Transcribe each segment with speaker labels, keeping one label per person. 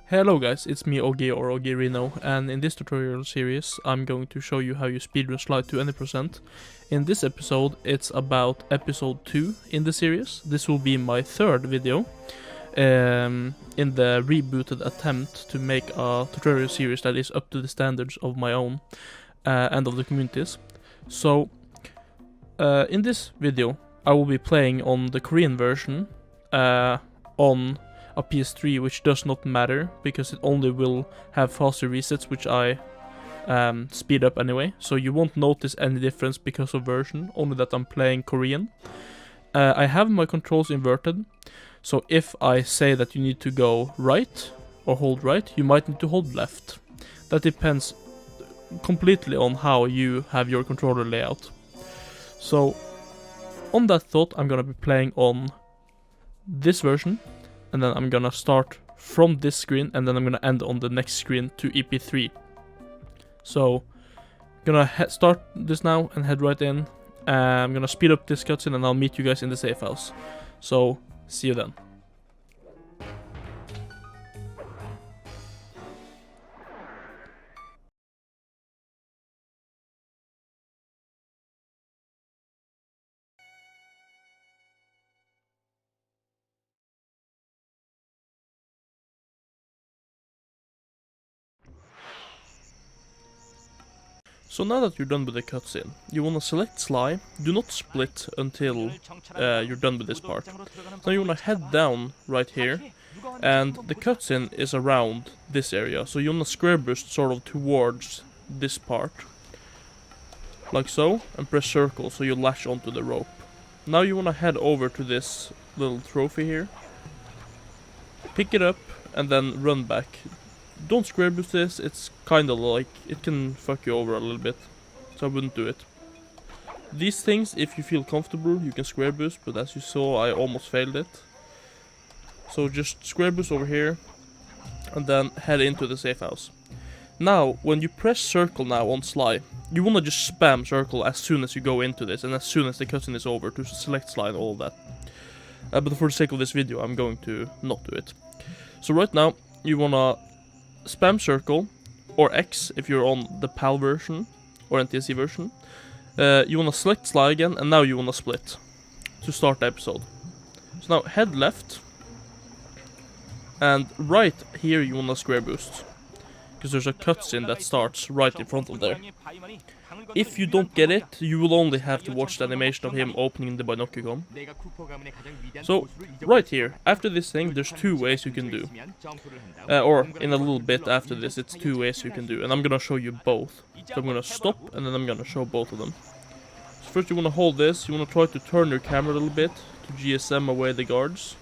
Speaker 1: Hello guys, it's me Oggy or Oggyerino, and in this tutorial series I'm going to show you how you speedrun slide to any percent. In this episode it's about episode 2 in the series. This will be my third video in the rebooted attempt to make a tutorial series that is up to the standards of my own and of the communities. So in this video I will be playing on the Korean version on a PS3, which does not matter because it only will have faster resets, which I speed up anyway, so you won't notice any difference because of version, only that I'm playing Korean. I have my controls inverted, so if I say that you need to go right or hold right, you might need to hold left. That depends completely on how you have your controller layout. So on that thought, I'm gonna be playing on this version, and then I'm gonna start from this screen, and then I'm gonna end on the next screen to EP3. So, I'm gonna start this now and head right in. I'm gonna speed up this cutscene and I'll meet you guys in the safe house. So, see you then. So now that you're done with the cutscene, you wanna select Sly, do not split until you're done with this part. Now you wanna head down right here, and the cutscene is around this area, so you wanna square boost sort of towards this part. Like so, and press circle so you latch onto the rope. Now you wanna head over to this little trophy here, pick it up, and then run back. Don't square boost this, it's kinda like, it can fuck you over a little bit, so I wouldn't do it. These things, if you feel comfortable, you can square boost, but as you saw, I almost failed it. So just square boost over here, and then head into the safe house. Now, when you press circle now on Sly, you wanna just spam circle as soon as you go into this, and as soon as the cutscene is over, to select Sly and all of that. But for the sake of this video, I'm going to not do it. So right now, you wanna spam circle, or X if you're on the PAL version, or NTSC version. You wanna select Sly again, and now you wanna split, to start the episode. So now head left, and right here you wanna square boost, because there's a cutscene that starts right in front of there. If you don't get it, you will only have to watch the animation of him opening the binocular. So, right here, after this thing, there's two ways you can do. Or, in a little bit after this, it's two ways you can do, and I'm gonna show you both. So I'm gonna stop, and then I'm gonna show both of them. So first you wanna hold this, you wanna try to turn your camera a little bit, to GSM away the guards.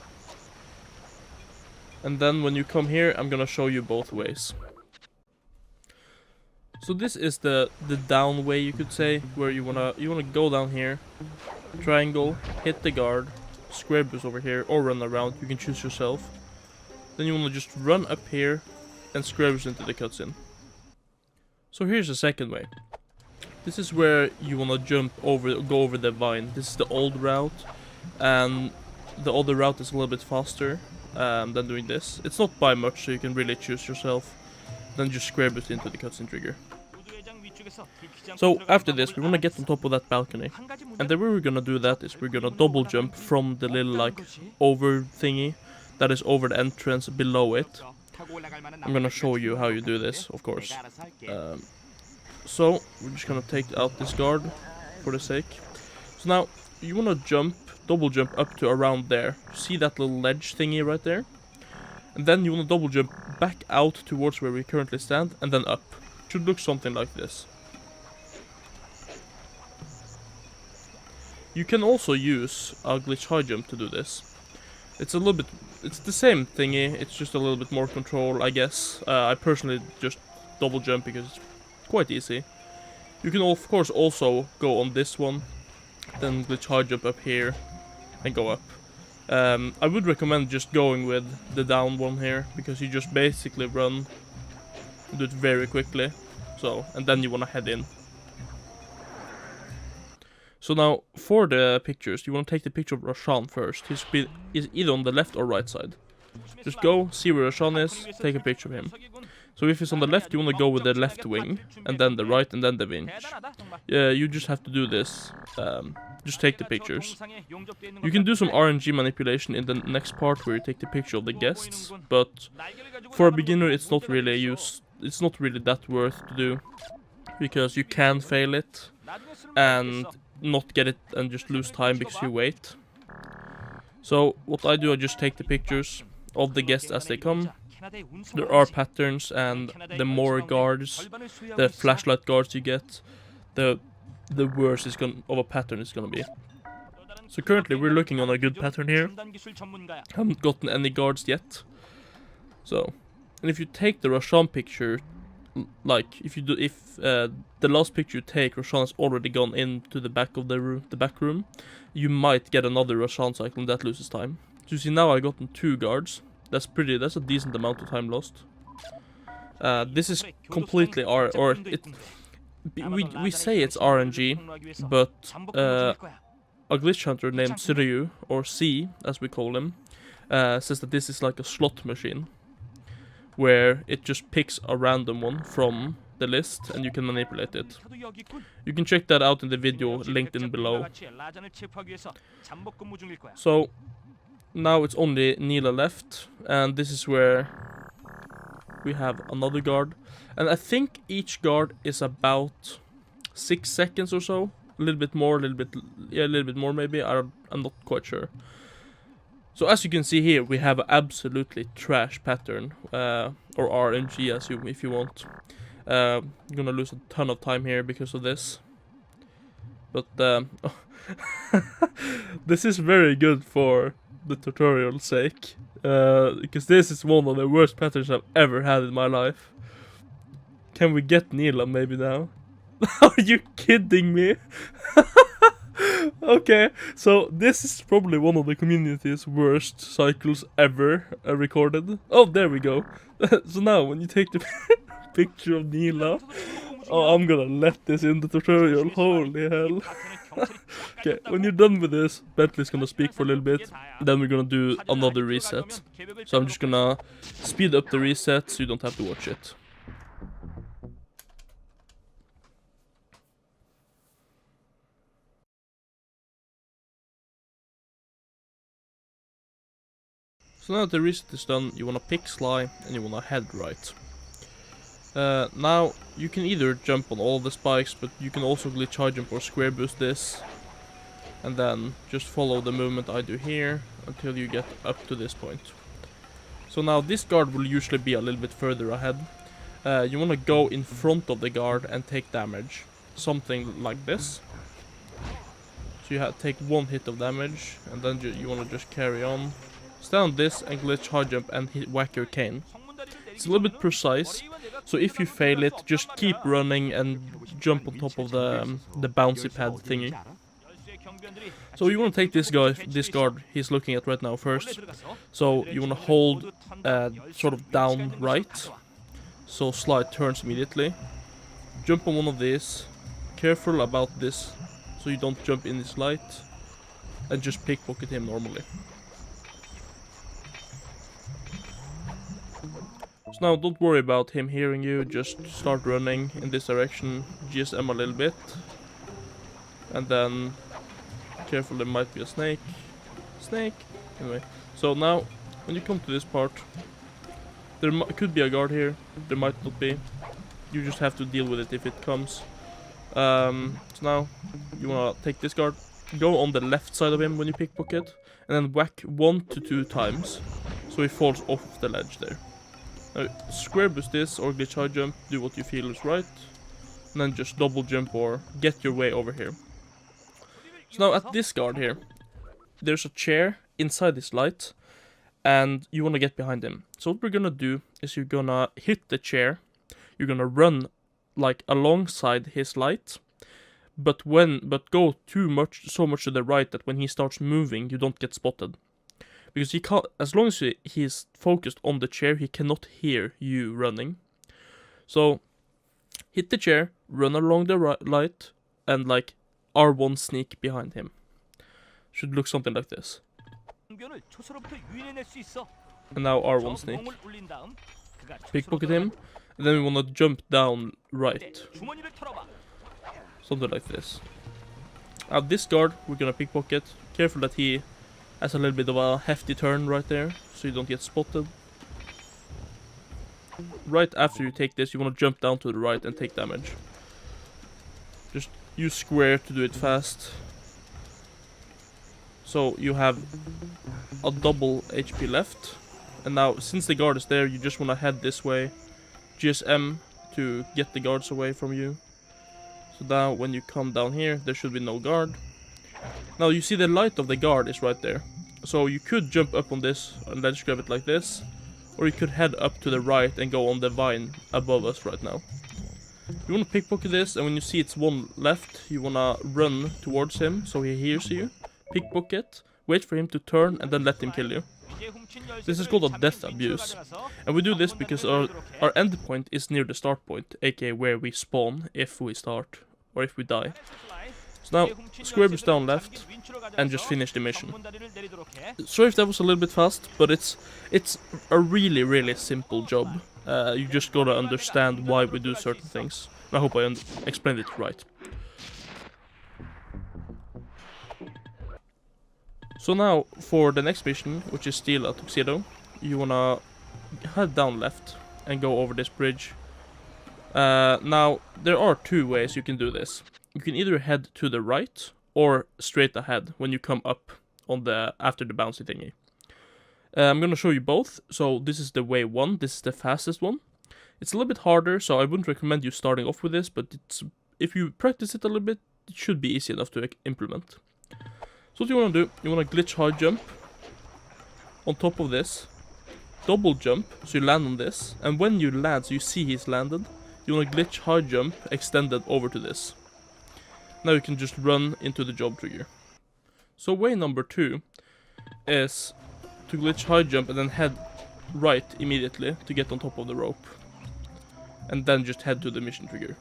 Speaker 1: And then when you come here, I'm gonna show you both ways. So this is the down way, you could say, where you wanna go down here, triangle, hit the guard, square boost over here, or run around, you can choose yourself. Then you wanna just run up here and square boost into the cutscene. So here's the second way. This is where you wanna go over the vine. This is the old route, and the other route is a little bit faster than doing this. It's not by much, so you can really choose yourself. Then just square boost into the cutscene trigger. So after this, we want to get on top of that balcony, and the way we're gonna do that is we're gonna double jump from the little like over thingy that is over the entrance below it. I'm gonna show you how you do this, of course. So we're just gonna take out this guard for the sake. So now you wanna double jump up to around there. See that little ledge thingy right there? And then you want to double jump back out towards where we currently stand, and then up. It should look something like this. You can also use a glitch high jump to do this. It's the same thingy, it's just a little bit more control, I guess. I personally just double jump because it's quite easy. You can of course also go on this one, then glitch high jump up here, and go up. I would recommend just going with the down one here, because you just basically run and do it very quickly. So, and then you wanna head in. So now, for the pictures, you wanna take the picture of Roshan first. He's either on the left or right side. Just go, see where Roshan is, take a picture of him. So if he's on the left, you want to go with the left wing, and then the right, and then the winch. Yeah, you just have to do this. Just take the pictures. You can do some RNG manipulation in the next part where you take the picture of the guests, but for a beginner it's not really that worth to do, because you can fail it and not get it and just lose time because you wait. So what I do, I just take the pictures of the guests as they come. There are patterns, and the more guards, the flashlight guards you get, the worse of a pattern it's gonna be. So currently we're looking on a good pattern here. Haven't gotten any guards yet. So, and if you take the Roshan picture, like if the last picture you take, Roshan has already gone into the back of the back room, you might get another Roshan cycle and that loses time. So you see now I've gotten 2 guards. That's a decent amount of time lost. This is completely we say it's RNG, but a glitch hunter named Suryu, or C as we call him, says that this is like a slot machine, where it just picks a random one from the list and you can manipulate it. You can check that out in the video linked in below. So now it's only Neela left, and this is where we have another guard. And I think each guard is about 6 seconds or so. A little bit more, a little bit more maybe. I'm not quite sure. So as you can see here, we have an absolutely trash pattern, or RNG if you want. I'm gonna lose a ton of time here because of this. But this is very good for the tutorial's sake, because this is one of the worst patterns I've ever had in my life. Can we get Neela maybe now? Are you kidding me? Okay, so this is probably one of the community's worst cycles ever recorded. Oh, there we go. So now when you take the picture of Neela, oh, I'm gonna let this in the tutorial, holy hell. Okay, when you're done with this, Bentley's gonna speak for a little bit, then we're gonna do another reset. So I'm just gonna speed up the reset so you don't have to watch it. So now that the reset is done, you wanna pick Sly and you wanna head right. Now, you can either jump on all the spikes, but you can also glitch high jump or square boost this. And then just follow the movement I do here until you get up to this point. So now this guard will usually be a little bit further ahead. You want to go in front of the guard and take damage. Something like this. So you take 1 hit of damage, and then you want to just carry on. Stand on this and glitch high jump and whack your cane. It's a little bit precise, so if you fail it, just keep running and jump on top of the bouncy pad thingy. So you want to take this guard he's looking at right now first. So you want to hold sort of down right, so Slide turns immediately. Jump on one of these. Careful about this, so you don't jump in his light, and just pickpocket him normally. So now don't worry about him hearing you, just start running in this direction, GSM a little bit, and then careful, there might be a snake. Anyway, so now when you come to this part, there could be a guard here, there might not be. You just have to deal with it if it comes. So now you wanna take this guard, go on the left side of him when you pickpocket, and then whack 1 to 2 times, so he falls off the ledge there. Now, square boost this or glitch high jump, do what you feel is right, and then just double jump or get your way over here. So now at this guard here, there's a chair inside this light, and you want to get behind him. So what we're gonna do is you're gonna hit the chair, you're gonna run like alongside his light, but go so much to the right that when he starts moving, you don't get spotted. Because he can't, as long as he's focused on the chair, he cannot hear you running. So, hit the chair, run along the light, and like R1 sneak behind him. Should look something like this. And now R1 sneak. Pickpocket him. And then we want to jump down right. Something like this. Now this guard we're gonna pickpocket. Careful that he has a little bit of a hefty turn right there, so you don't get spotted. Right after you take this, you want to jump down to the right and take damage. Just use square to do it fast. So you have a double HP left. And now, since the guard is there, you just want to head this way. GSM to get the guards away from you. So now, when you come down here, there should be no guard. Now, you see the light of the guard is right there. So you could jump up on this and ledge grab it like this. Or you could head up to the right and go on the vine above us right now. You want to pickpocket this, and when you see it's one left, you want to run towards him so he hears you. Pickpocket, wait for him to turn, and then let him kill you. This is called a death abuse. And we do this because our end point is near the start point, aka where we spawn if we start or if we die. So now, square boost down left and just finish the mission. Sorry if that was a little bit fast, but it's a really simple job. You just gotta understand why we do certain things. I hope I explained it right. So now, for the next mission, which is steal a Tuxedo, you wanna head down left and go over this bridge. Now, there are two ways you can do this. You can either head to the right or straight ahead when you come up on after the bouncy thingy. I'm gonna show you both. So this is the way one. This is the fastest one. It's a little bit harder, so I wouldn't recommend you starting off with this. But if you practice it a little bit, it should be easy enough to implement. So what you wanna do? You wanna glitch high jump on top of this. Double jump, so you land on this. And when you land, so you see he's landed, you wanna glitch high jump extended over to this. Now you can just run into the job trigger. So way number 2 is to glitch high jump and then head right immediately to get on top of the rope. And then just head to the mission trigger.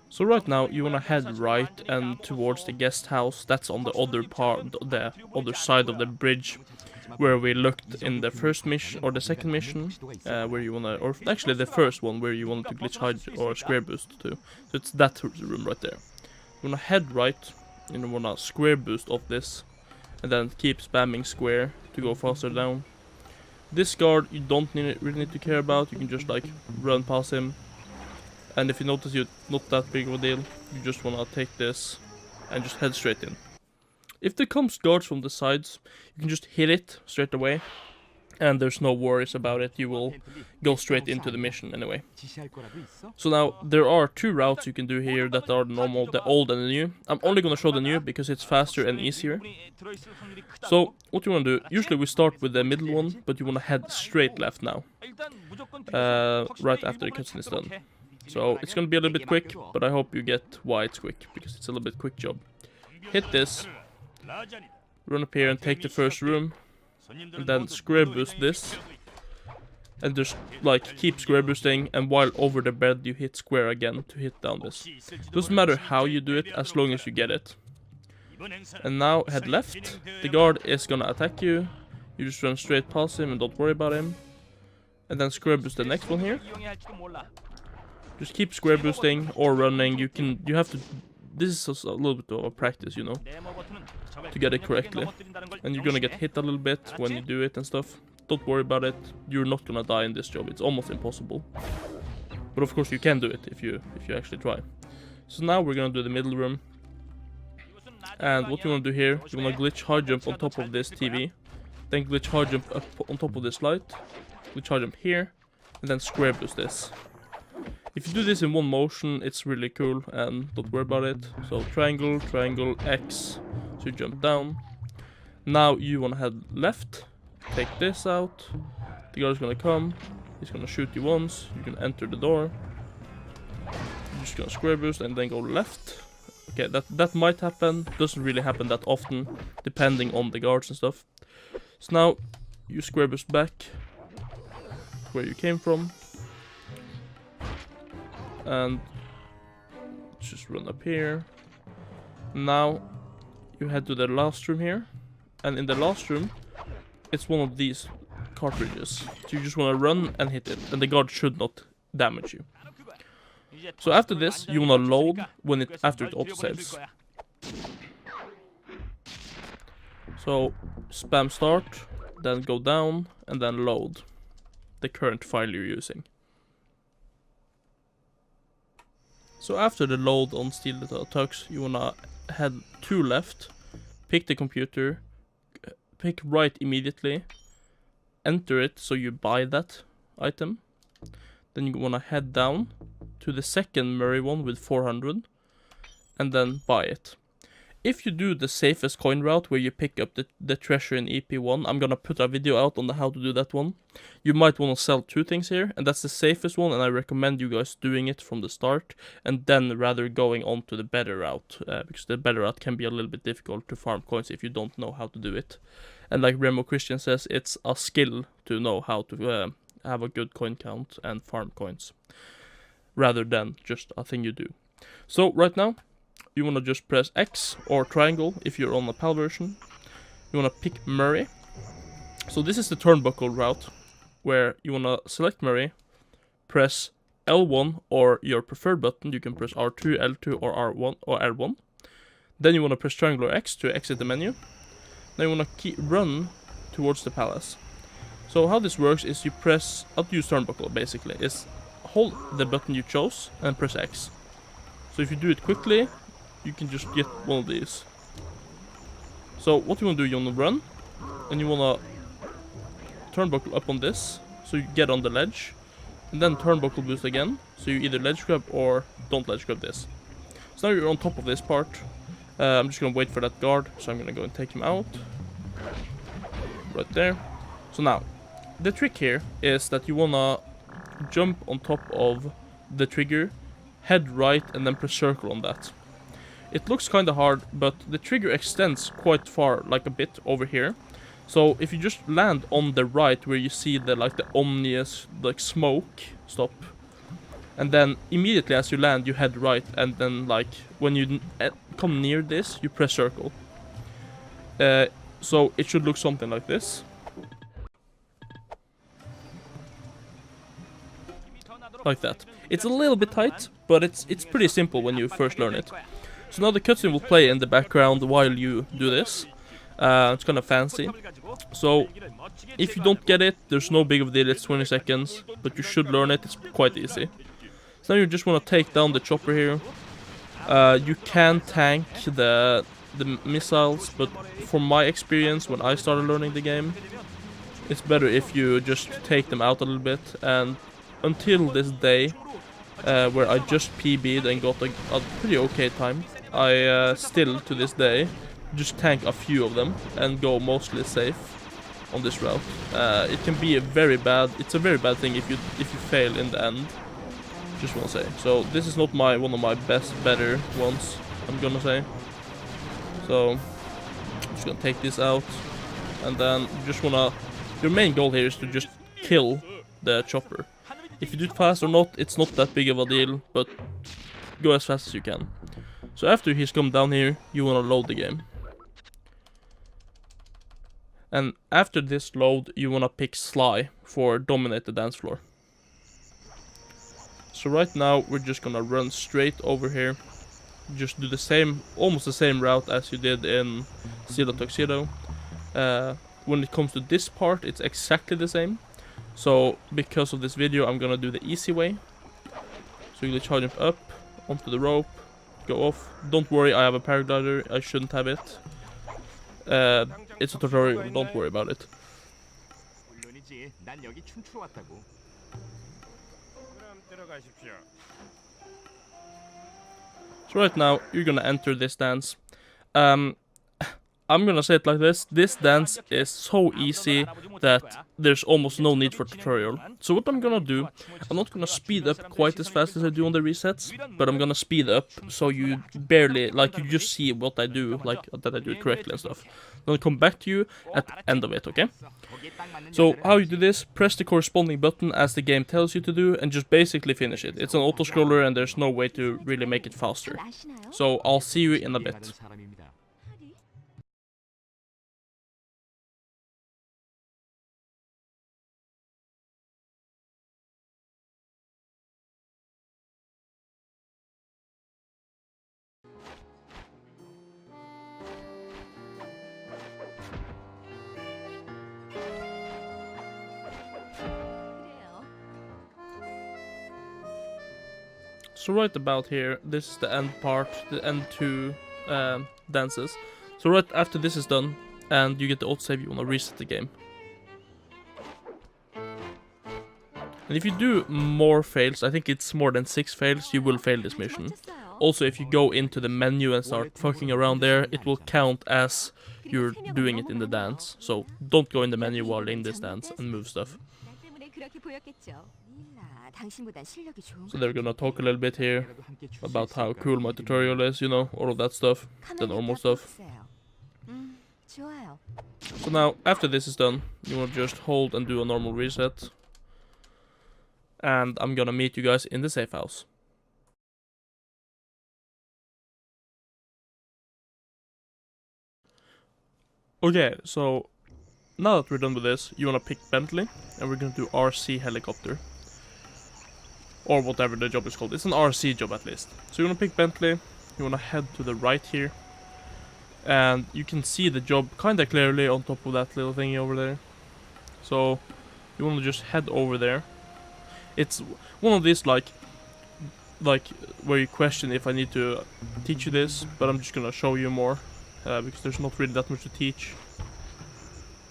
Speaker 1: So right now you wanna head right and towards the guest house. That's on the other part, the other side of the bridge, where we looked in the first mission or the second mission, where you wanna, or actually the first one where you wanted to glitch hide or square boost to. So it's that room right there. You wanna head right, and you wanna square boost off this, and then keep spamming square to go faster down. This guard you don't really need to care about. You can just like run past him. And if you notice you're not that big of a deal, you just wanna take this and just head straight in. If there comes guards from the sides, you can just hit it straight away. And there's no worries about it, you will go straight into the mission anyway. So now, there are two routes you can do here that are normal, the old and the new. I'm only gonna show the new because it's faster and easier. So, what you wanna do, usually we start with the middle one, but you wanna head straight left now. Right after the cutscene is done. So it's gonna be a little bit quick, but I hope you get why it's quick, because it's a little bit quick job. Hit this, run up here and take the first room, and then square boost this, and just like keep square boosting, and while over the bed you hit square again to hit down this. Doesn't matter how you do it, as long as you get it. And now head left, the guard is gonna attack you, you just run straight past him and don't worry about him. And then square boost the next one here. Just keep square boosting or running. You have to. This is a little bit of a practice, you know, to get it correctly. And you're gonna get hit a little bit when you do it and stuff. Don't worry about it. You're not gonna die in this job. It's almost impossible. But of course you can do it if you actually try. So now we're gonna do the middle room. And what you wanna do here? You wanna glitch hard jump on top of this TV. Then glitch hard jump up on top of this light. Glitch hard jump here, and then square boost this. If you do this in one motion, it's really cool, and don't worry about it. So triangle, triangle, X, so you jump down. Now you wanna head left, take this out. The guard's gonna come, he's gonna shoot you once, you can enter the door. You're just gonna square boost and then go left. Okay, that might happen, doesn't really happen that often, depending on the guards and stuff. So now, you square boost back, where you came from. And just run up here. Now you head to the last room here, and in the last room it's one of these cartridges. So you just want to run and hit it, and the guard should not damage you. So after this, you want to load after it autosaves. So spam start, then go down, and then load the current file you're using. So after the load on Steal the Tux, you wanna head 2 left, pick the computer, pick right immediately, enter it so you buy that item. Then you wanna head down to the second Murray one with 400, and then buy it. If you do the safest coin route where you pick up the treasure in EP1, I'm gonna put a video out on how to do that one. You might want to sell 2 things here, and that's the safest one, and I recommend you guys doing it from the start, and then rather going on to the better route, because the better route can be a little bit difficult to farm coins if you don't know how to do it. And like Remo Christian says, it's a skill to know how to have a good coin count and farm coins, rather than just a thing you do. So right now, you want to just press X or triangle if you're on the PAL version. You want to pick Murray. So this is the turnbuckle route, where you want to select Murray, press L1 or your preferred button. You can press R2, L2 or R1 or L1. Then you want to press triangle or X to exit the menu. Then you want to run towards the palace. So how this works is you press, I'll use turnbuckle basically, is hold the button you chose and press X. So if you do it quickly, you can just get one of these. So what you want to do, you want to run, and you want to turnbuckle up on this, so you get on the ledge, and then turnbuckle boost again, so you either ledge grab or don't ledge grab this. So now you're on top of this part. I'm just going to wait for that guard, so I'm going to go and take him out. Right there. So now, the trick here is that you want to jump on top of the trigger, head right, and then press circle on that. It looks kind of hard, but the trigger extends quite far, like a bit over here. So if you just land on the right where you see the ominous smoke stop, and then immediately as you land you head right, and then when you come near this you press circle. So it should look something like this. Like that. It's a little bit tight, but it's pretty simple when you first learn it. So now the cutscene will play in the background while you do this. It's kind of fancy. So if you don't get it, there's no big of a deal, it's 20 seconds, but you should learn it, it's quite easy. So now you just want to take down the chopper here. You can tank the missiles, but from my experience when I started learning the game, it's better if you just take them out a little bit. And until this day, where I just PB'd and got a pretty okay time, I still to this day just tank a few of them and go mostly safe on this route. It can be it's a very bad thing if you fail in the end, just want to say. So this is not one of my better ones, I'm gonna say. So I'm just gonna take this out, and then you just wanna, your main goal here is to just kill the chopper. If you do it fast or not, it's not that big of a deal, but go as fast as you can. So after he's come down here, you want to load the game. And after this load, you want to pick Sly for dominate the dance floor. So right now, we're just gonna run straight over here. Just do the same, almost the same route as you did in Steal the Tuxedo. When it comes to this part, it's exactly the same. So because of this video, I'm gonna do the easy way. So you charge jump up onto the rope, go off. Don't worry, I have a paraglider. I shouldn't have it. It's a tutorial. Don't worry about it. So right now, you're gonna enter this dance. I'm gonna say it like this dance is so easy that there's almost no need for tutorial. So what I'm gonna do, I'm not gonna speed up quite as fast as I do on the resets, but I'm gonna speed up so you barely, like, you just see what I do, like, that I do it correctly and stuff. I'm gonna come back to you at the end of it, okay? So how you do this, press the corresponding button as the game tells you to do, and just basically finish it. It's an auto-scroller and there's no way to really make it faster. So I'll see you in a bit. So right about here, this is the end part, the end two dances. So right after this is done, and you get the autosave, you want to reset the game. And if you do more fails, I think it's more than 6 fails, you will fail this mission. Also, if you go into the menu and start fucking around there, it will count as you're doing it in the dance. So don't go in the menu while in this dance and move stuff. So they're gonna talk a little bit here about how cool my tutorial is, you know, all of that stuff, the normal stuff. So now, after this is done, you wanna just hold and do a normal reset. And I'm gonna meet you guys in the safe house. Okay, so now that we're done with this, you wanna pick Bentley, and we're gonna do RC helicopter. Or whatever the job is called. It's an RC job at least. So you wanna pick Bentley, you wanna head to the right here. And you can see the job kinda clearly on top of that little thingy over there. So you wanna just head over there. It's one of these like where you question if I need to teach you this, but I'm just gonna show you more because there's not really that much to teach.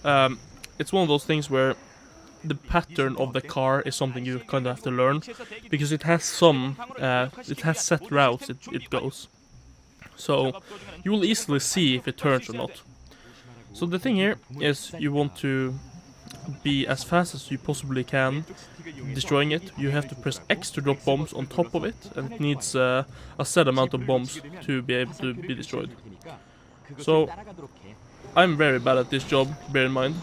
Speaker 1: It's one of those things where the pattern of the car is something you kind of have to learn, because it has set routes it goes. So you will easily see if it turns or not. So the thing here is you want to be as fast as you possibly can destroying it. You have to press X to drop bombs on top of it, and it needs a set amount of bombs to be able to be destroyed. So I'm very bad at this job, bear in mind.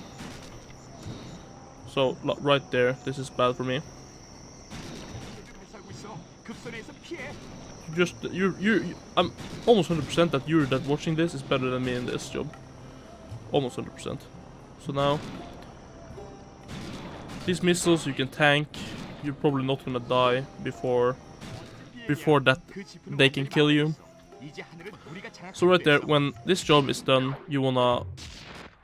Speaker 1: So right there, this is bad for me. I'm almost 100% that you that watching this is better than me in this job. Almost 100%. So now, these missiles you can tank. You're probably not gonna die before that they can kill you. So right there, when this job is done, you wanna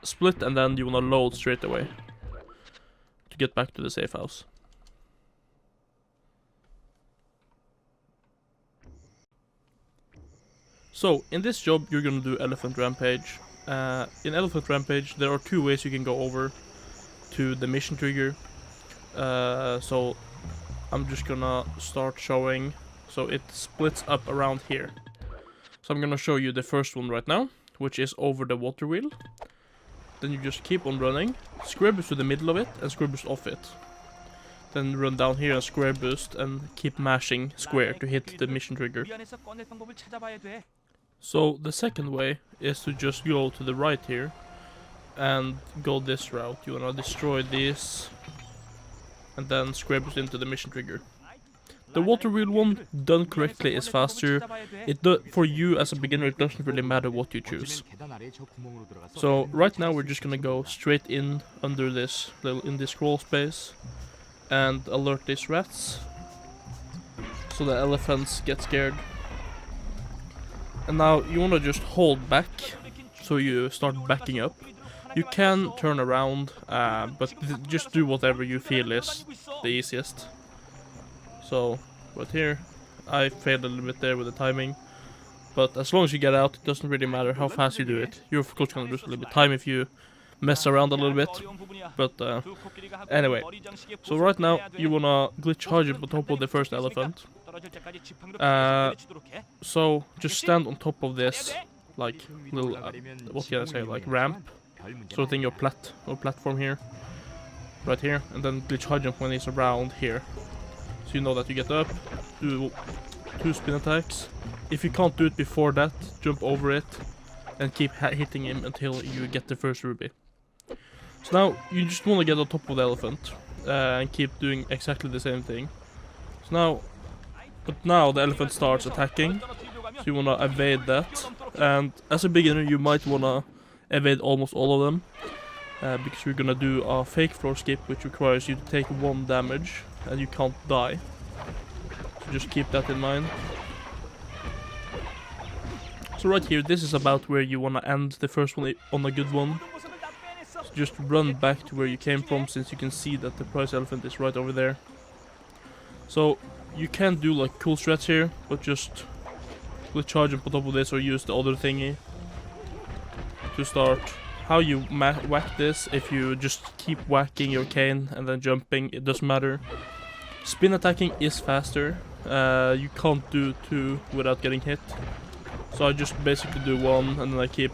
Speaker 1: split and then you wanna load straight away to get back to the safe house. So in this job you're gonna do Elephant Rampage. In Elephant Rampage there are 2 ways you can go over to the mission trigger. So I'm just gonna start showing. So it splits up around here. So I'm gonna show you the first one right now, which is over the water wheel. Then you just keep on running, square boost to the middle of it, and square boost off it. Then run down here and square boost, and keep mashing square to hit the mission trigger. So the second way is to just go to the right here, and go this route. You wanna destroy these, and then square boost into the mission trigger. The water wheel one, done correctly, is faster. For you as a beginner, it doesn't really matter what you choose. So right now we're just gonna go straight in under this crawl space and alert these rats, so the elephants get scared. And now you wanna just hold back, so you start backing up. You can turn around, but just do whatever you feel is the easiest. So, right here, I failed a little bit there with the timing, but as long as you get out, it doesn't really matter how fast you do it. You're of course gonna lose a little bit of time if you mess around a little bit, but anyway. So right now, you wanna glitch charge on top of the first elephant. So just stand on top of this like little what can I say, like ramp sort of thing, or platform here, right here, and then glitch high jump when he's around here. So you know that you get up, do 2 spin attacks. If you can't do it before that, jump over it and keep hitting him until you get the first ruby. So now you just want to get on top of the elephant and keep doing exactly the same thing. So now the elephant starts attacking, so you want to evade that. And as a beginner you might want to evade almost all of them, because you're gonna do a fake floor skip which requires you to take 1 damage and you can't die. So just keep that in mind. So right here, this is about where you wanna end the first one on a good one. So just run back to where you came from, since you can see that the prize elephant is right over there. So you can do like cool strats here, but just charge him on top of this or use the other thingy to start. How you whack this, if you just keep whacking your cane and then jumping, it doesn't matter. Spin attacking is faster. You can't do 2 without getting hit. So I just basically do 1 and then I keep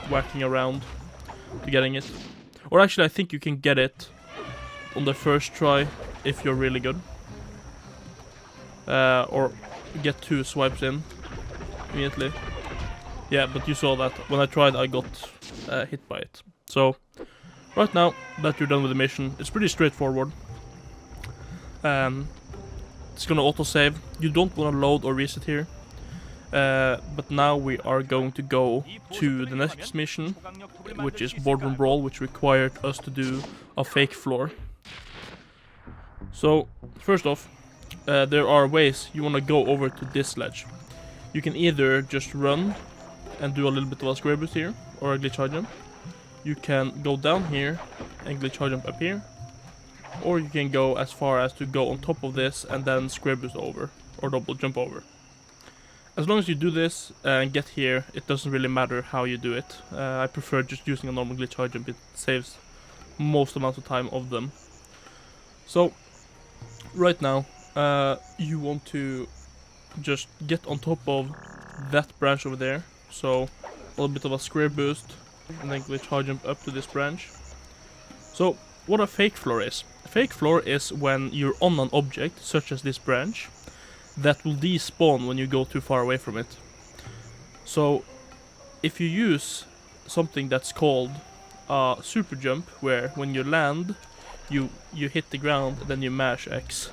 Speaker 1: whacking around to getting it. Or actually I think you can get it on the first try if you're really good. Or get 2 swipes in immediately. Yeah, but you saw that when I tried I got hit by it. So right now that you're done with the mission, it's pretty straightforward. It's gonna autosave. You don't want to load or reset here. But now we are going to go to the next mission, which is Boardroom Brawl, which required us to do a fake floor. So first off, there are ways you want to go over to this ledge. You can either just run and do a little bit of a square boost here, or a glitch high jump. You can go down here and glitch high jump up here, or you can go as far as to go on top of this and then square boost over, or double jump over. As long as you do this and get here, it doesn't really matter how you do it. I prefer just using a normal glitch high jump, it saves most amount of time of them. So right now you want to just get on top of that branch over there. So a little bit of a square boost and then glitch high jump up to this branch. So what a fake floor is. A fake floor is when you're on an object such as this branch that will despawn when you go too far away from it. So if you use something that's called a super jump, where when you land you hit the ground and then you mash X,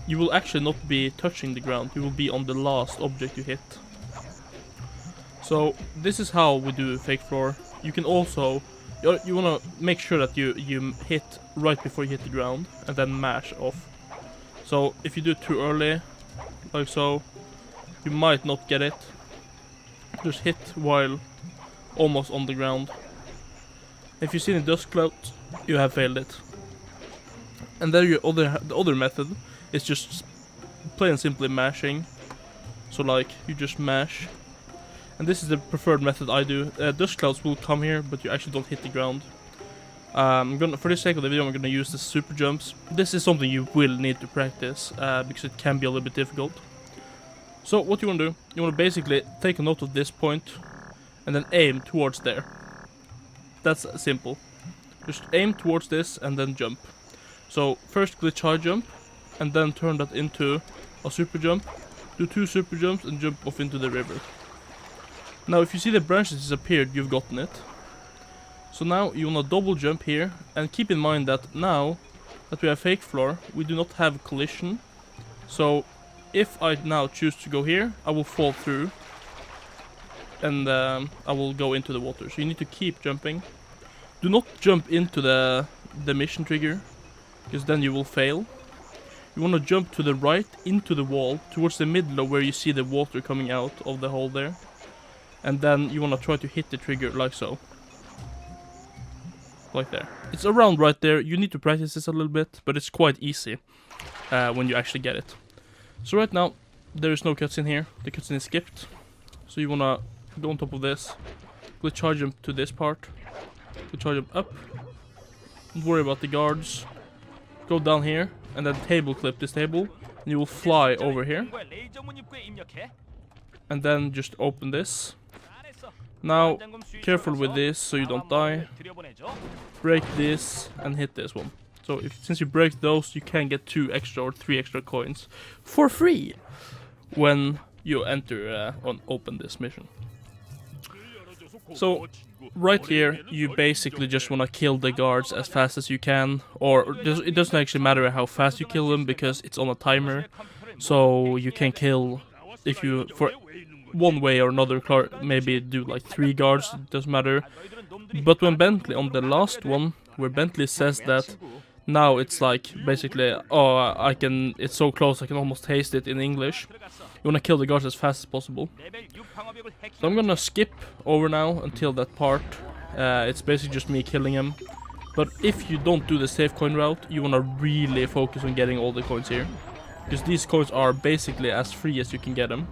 Speaker 1: you will actually not be touching the ground, you will be on the last object you hit. So this is how we do fake floor. You can also, you want to make sure that you hit right before you hit the ground and then mash off. So if you do it too early, like so, you might not get it. Just hit while almost on the ground. If you see the dust clouds, you have failed it. And then the other method is just plain and simply mashing. So like, you just mash. And this is the preferred method I do. Dust clouds will come here, but you actually don't hit the ground. For the sake of the video, I'm gonna use the super jumps. This is something you will need to practice, because it can be a little bit difficult. So what you want to do, you want to basically take a note of this point, and then aim towards there. That's simple. Just aim towards this, and then jump. So first glitch high jump, and then turn that into a super jump. Do 2 super jumps, and jump off into the river. Now if you see the branches disappeared, you've gotten it. So now you want to double jump here, and keep in mind that now that we have fake floor, we do not have collision. So if I now choose to go here, I will fall through, and I will go into the water. So you need to keep jumping. Do not jump into the mission trigger, because then you will fail. You want to jump to the right into the wall, towards the middle of where you see the water coming out of the hole there. And then you want to try to hit the trigger like so. Like there. It's around right there. You need to practice this a little bit, but it's quite easy when you actually get it. So right now, there is no cutscene here. The cutscene is skipped. So you want to go on top of this. Glitch high jump to this part. Glitch high jump up. Don't worry about the guards. Go down here, and then table clip this table. And you will fly over here. And then just open this. Now, careful with this so you don't die. Break this and hit this one. So since you break those, you can get 2 extra or 3 extra coins for free when you enter and open this mission. So right here, you basically just want to kill the guards as fast as you can, or it doesn't actually matter how fast you kill them because it's on a timer. So you can kill, if you for one way or another, maybe do like 3 guards, it doesn't matter. But when Bentley, on the last one, where Bentley says that now it's like basically, oh, it's so close I can almost taste it in English. You wanna kill the guards as fast as possible. So I'm gonna skip over now until that part. It's basically just me killing him. But if you don't do the safe coin route, you wanna really focus on getting all the coins here. Because these coins are basically as free as you can get them.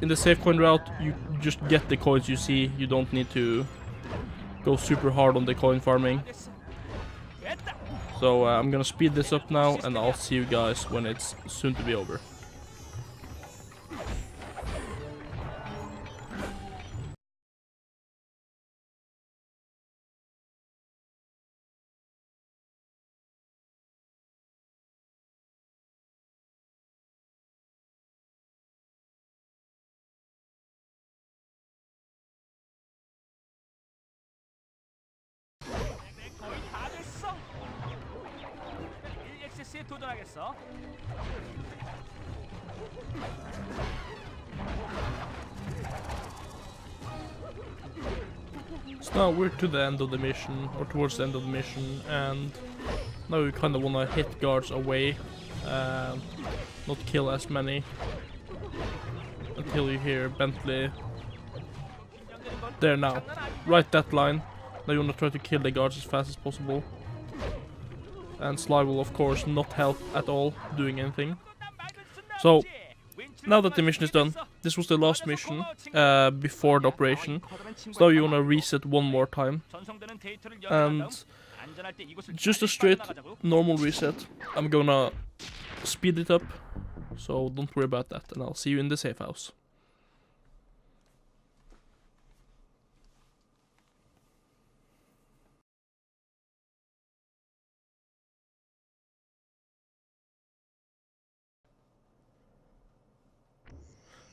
Speaker 1: In the safe coin route, you just get the coins you see. You don't need to go super hard on the coin farming. So I'm gonna speed this up now, and I'll see you guys when it's soon to be over. So now we're to the end of the mission, or towards the end of the mission, and now we kind of want to hit guards away, not kill as many, until you hear Bentley. There now, right that line. Now you want to try to kill the guards as fast as possible. And Sly will of course not help at all doing anything. So now that the mission is done, this was the last mission before the operation. So now you wanna reset one more time. And just a straight normal reset. I'm gonna speed it up, so don't worry about that, and I'll see you in the safe house.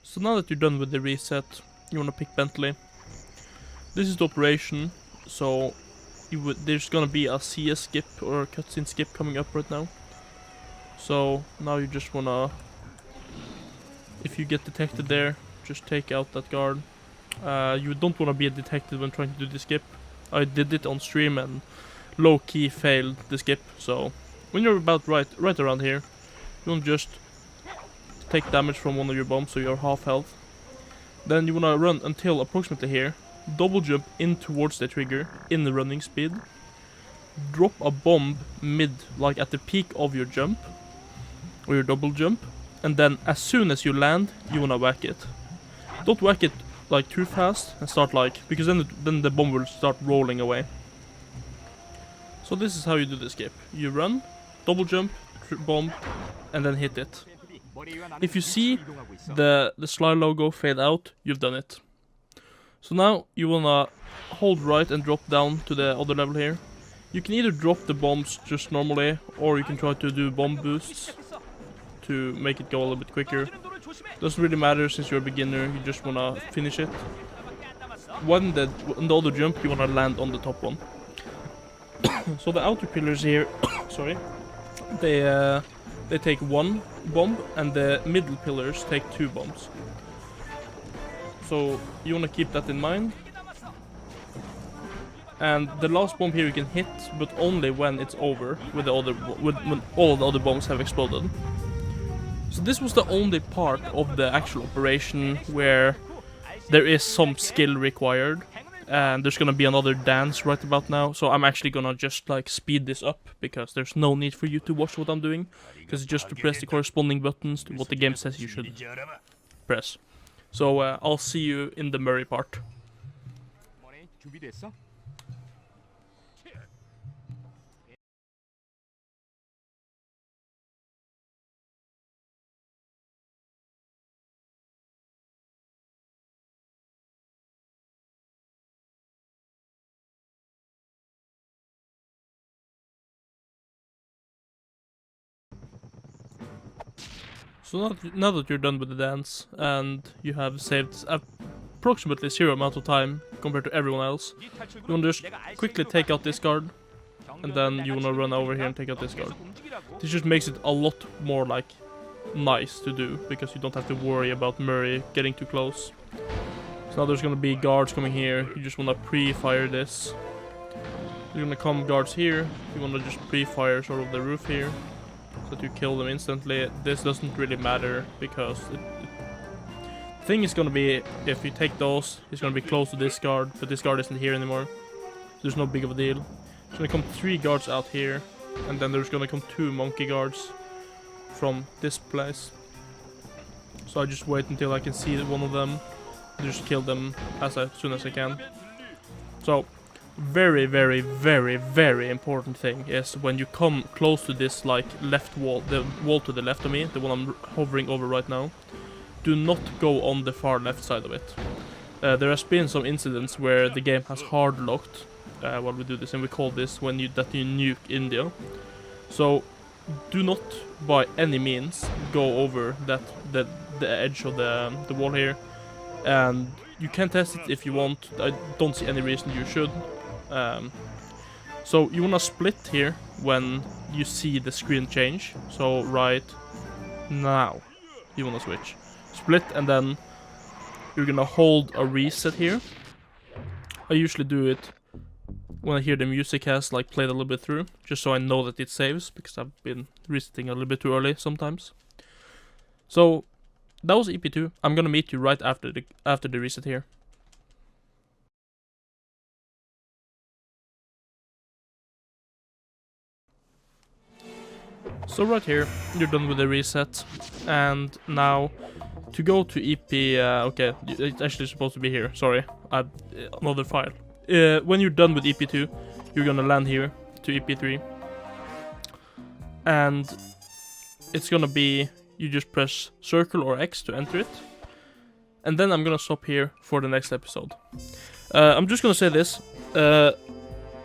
Speaker 1: So now that you're done with the reset, you wanna pick Bentley. This is the operation, so there's gonna be a CS skip or a cutscene skip coming up right now. So now you just wanna, if you get detected there, just take out that guard. You don't wanna be detected when trying to do the skip. I did it on stream and low-key failed the skip, so when you're about right around here, you wanna just take damage from one of your bombs, so you're half health. Then you wanna run until approximately here, double jump in towards the trigger in the running speed, drop a bomb mid, like at the peak of your jump, or your double jump, and then as soon as you land, you wanna whack it. Don't whack it like too fast and start like, because then the bomb will start rolling away. So this is how you do the skip. You run, double jump, bomb, and then hit it. If you see the Sly logo fade out, you've done it. So now you wanna hold right and drop down to the other level here. You can either drop the bombs just normally, or you can try to do bomb boosts to make it go a little bit quicker. Doesn't really matter since you're a beginner, you just wanna finish it. On the other jump, you wanna land on the top one. So the outer pillars here, sorry, they take 1 bomb, and the middle pillars take 2 bombs. So you wanna keep that in mind. And the last bomb here you can hit, but only when it's over, with when all the other bombs have exploded. So this was the only part of the actual operation where there is some skill required. And there's gonna be another dance right about now, so I'm actually gonna just like speed this up, because there's no need for you to watch what I'm doing, because it's just to press the corresponding buttons to what the game says you should press. So I'll see you in the Murray part. So now that you're done with the dance and you have saved approximately 0 amount of time compared to everyone else, you want to just quickly take out this guard, and then you want to run over here and take out this guard. This just makes it a lot more like nice to do, because you don't have to worry about Murray getting too close. So now there's gonna be guards coming here. You just wanna pre-fire this. You're gonna come guards here. You wanna just pre-fire sort of the roof here, so that you kill them instantly. This doesn't really matter, because the thing is gonna be, if you take those, it's gonna be close to this guard, but this guard isn't here anymore. So there's no big of a deal. There's gonna come 3 guards out here, and then there's gonna come 2 monkey guards from this place. So I just wait until I can see one of them, and just kill them as soon as I can. So very, very, very, very important thing is when you come close to this like left wall, the wall to the left of me, the one I'm hovering over right now, do not go on the far left side of it. There has been some incidents where the game has hard locked while we do this, and we call this when you nuke India. So do not by any means go over the edge of the wall here, and you can test it if you want. I don't see any reason you should. So you wanna split here when you see the screen change. So right now you wanna switch, split, and then you're gonna hold a reset here. I usually do it when I hear the music has like played a little bit through, just so I know that it saves, because I've been resetting a little bit too early sometimes. So that was EP2. I'm gonna meet you right after the reset here. So right here, you're done with the reset, and now to go to EP, okay, it's actually supposed to be here, sorry, another file. When you're done with EP2, you're gonna land here to EP3, and it's gonna be, you just press circle or X to enter it, and then I'm gonna stop here for the next episode. I'm just gonna say this,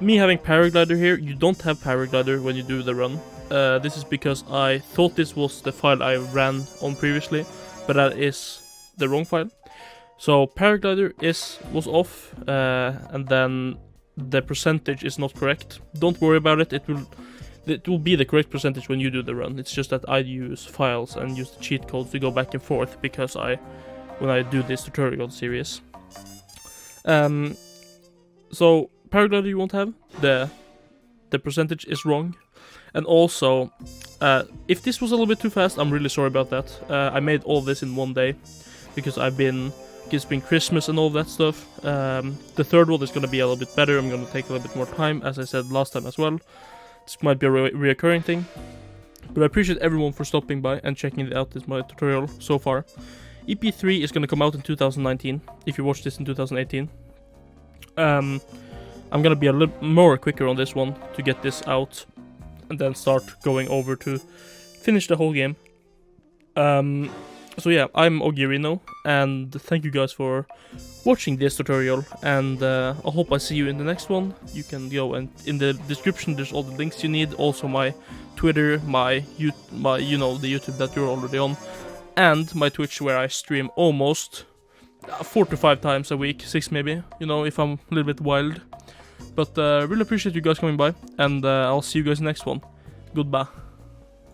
Speaker 1: me having paraglider here, you don't have paraglider when you do the run. This is because I thought this was the file I ran on previously, but that is the wrong file. So paraglider was off, and then the percentage is not correct. Don't worry about it. It will be the correct percentage when you do the run. It's just that I use files and use the cheat codes to go back and forth, because when I do this tutorial series. So paraglider you won't have. The percentage is wrong. And also, if this was a little bit too fast, I'm really sorry about that. I made all this in one day, because it's been Christmas and all that stuff. The third one is going to be a little bit better. I'm going to take a little bit more time, as I said last time as well. This might be a reoccurring thing. But I appreciate everyone for stopping by and checking out my tutorial so far. EP3 is going to come out in 2019, if you watch this in 2018. I'm going to be a little more quicker on this one to get this out, and then start going over to finish the whole game. So yeah, I'm Oggyerino, and thank you guys for watching this tutorial, and I hope I see you in the next one. You can go, and in the description there's all the links you need, also my Twitter, my the YouTube that you're already on, and my Twitch, where I stream almost 4 to 5 times a week, 6 maybe, if I'm a little bit wild. But really appreciate you guys coming by, and I'll see you guys next one. Goodbye.